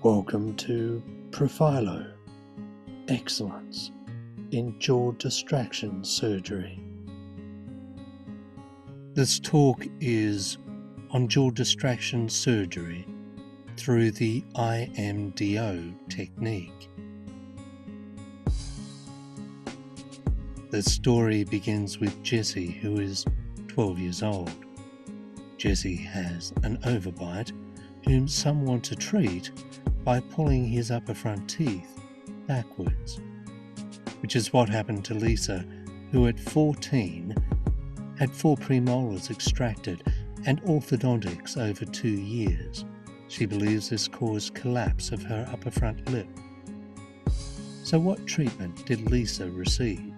Welcome to Profilo, Excellence in Jaw Distraction Surgery. This talk is on jaw distraction surgery through the IMDO technique. The story begins with Jesse, who is 12 years old. Jesse has an overbite whom some want to treat by pulling his upper front teeth backwards, which is what happened to Lisa, who at 14 had 4 premolars extracted and orthodontics over 2 years. She believes this caused collapse of her upper front lip. So what treatment did Lisa receive?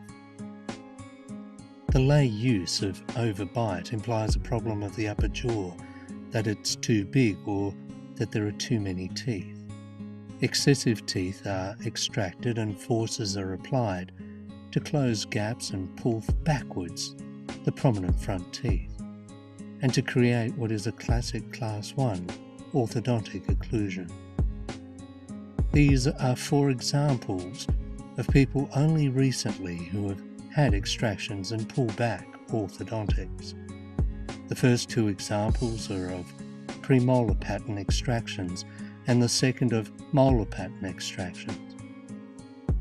The lay use of overbite implies a problem of the upper jaw, that it's too big or that there are too many teeth. Excessive teeth are extracted and forces are applied to close gaps and pull backwards the prominent front teeth, and to create what is a classic Class 1 orthodontic occlusion. These are 4 examples of people only recently who have had extractions and pull back orthodontics. The first 2 examples are of premolar pattern extractions and the second of molar pattern extractions.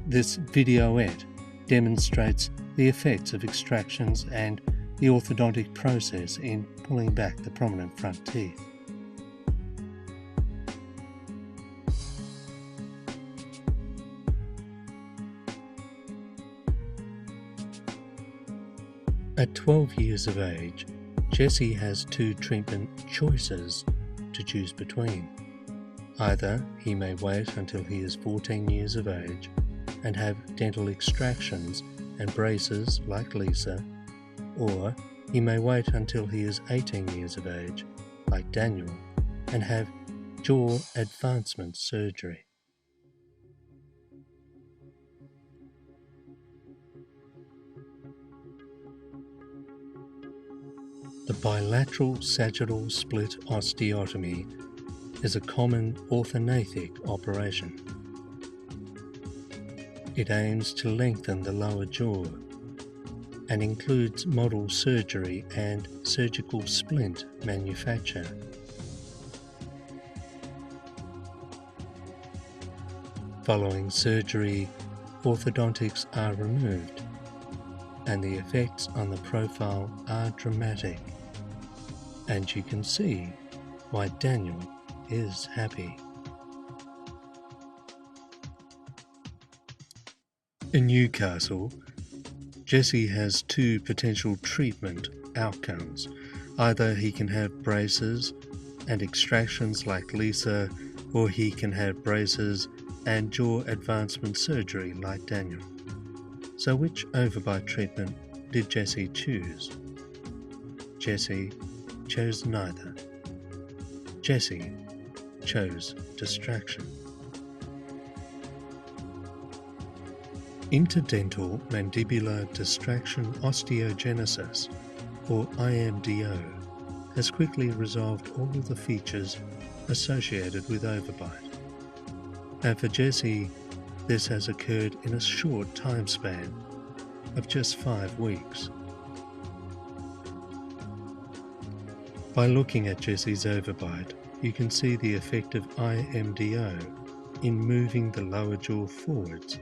This videoette demonstrates the effects of extractions and the orthodontic process in pulling back the prominent front teeth. At 12 years of age, Jesse has 2 treatment choices to choose between. Either he may wait until he is 14 years of age and have dental extractions and braces like Lisa, or he may wait until he is 18 years of age, like Daniel, and have jaw advancement surgery. The bilateral sagittal split osteotomy is a common orthognathic operation. It aims to lengthen the lower jaw and includes model surgery and surgical splint manufacture. Following surgery, orthodontics are removed, and the effects on the profile are dramatic, and you can see why Daniel is happy. In Newcastle, Jesse has 2 potential treatment outcomes. Either he can have braces and extractions like Lisa, or he can have braces and jaw advancement surgery like Daniel. So which overbite treatment did Jesse choose? Jesse chose neither. Jesse chose distraction. Interdental mandibular distraction osteogenesis, or IMDO, has quickly resolved all of the features associated with overbite. And for Jesse, this has occurred in a short time span of just 5 weeks. By looking at Jesse's overbite, you can see the effect of IMDO in moving the lower jaw forwards,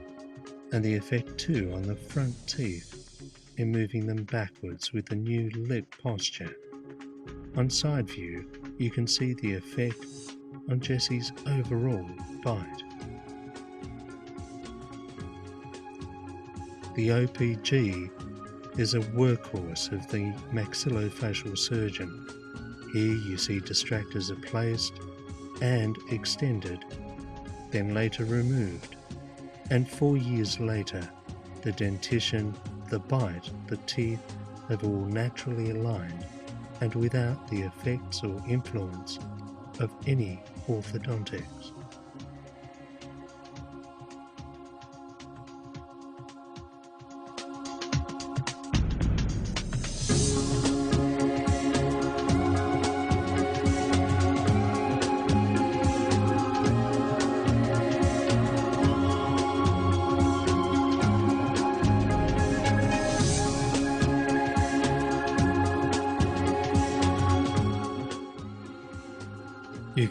and the effect too on the front teeth in moving them backwards with the new lip posture. On side view, you can see the effect on Jesse's overall bite. The OPG is a workhorse of the maxillofacial surgeon. Here you see distractors are placed and extended, then later removed, and 4 years later, the dentition, the bite, the teeth have all naturally aligned and without the effects or influence of any orthodontics.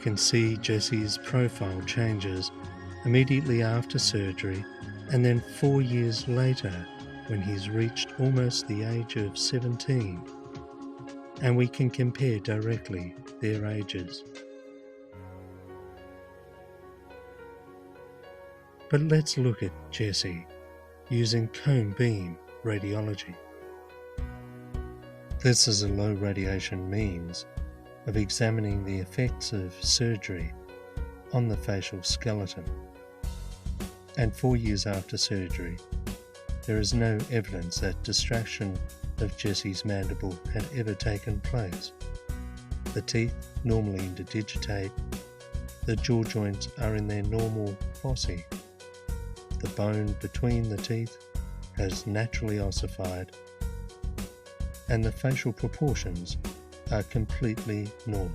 can see Jesse's profile changes immediately after surgery and then 4 years later when he's reached almost the age of 17, and we can compare directly their ages. But let's look at Jesse using cone beam radiology. This is a low radiation means of examining the effects of surgery on the facial skeleton. And 4 years after surgery, there is no evidence that distraction of Jesse's mandible had ever taken place. The teeth normally interdigitate, the jaw joints are in their normal foci, the bone between the teeth has naturally ossified, and the facial proportions are completely normal.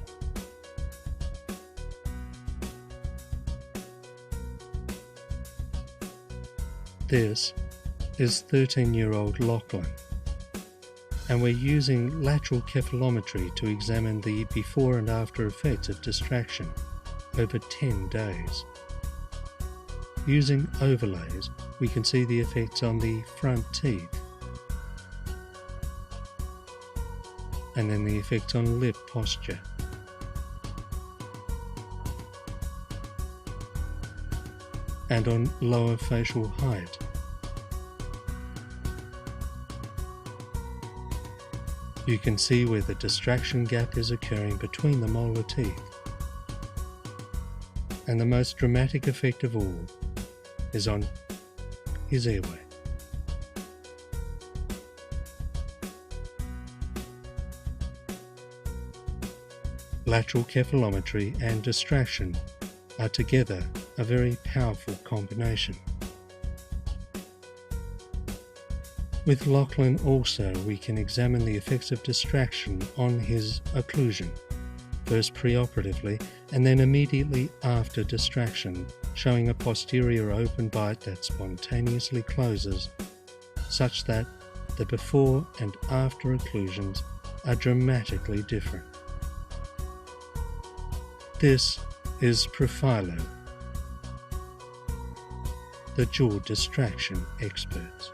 This is 13-year-old Lachlan, and we're using lateral cephalometry to examine the before and after effects of distraction over 10 days. Using overlays, we can see the effects on the front teeth, and then the effects on lip posture. And on lower facial height. You can see where the distraction gap is occurring between the molar teeth. And the most dramatic effect of all is on his airway. Lateral cephalometry and distraction are together a very powerful combination. With Lachlan also we can examine the effects of distraction on his occlusion, first preoperatively and then immediately after distraction, showing a posterior open bite that spontaneously closes, such that the before and after occlusions are dramatically different. This is Profilo, the jaw distraction experts.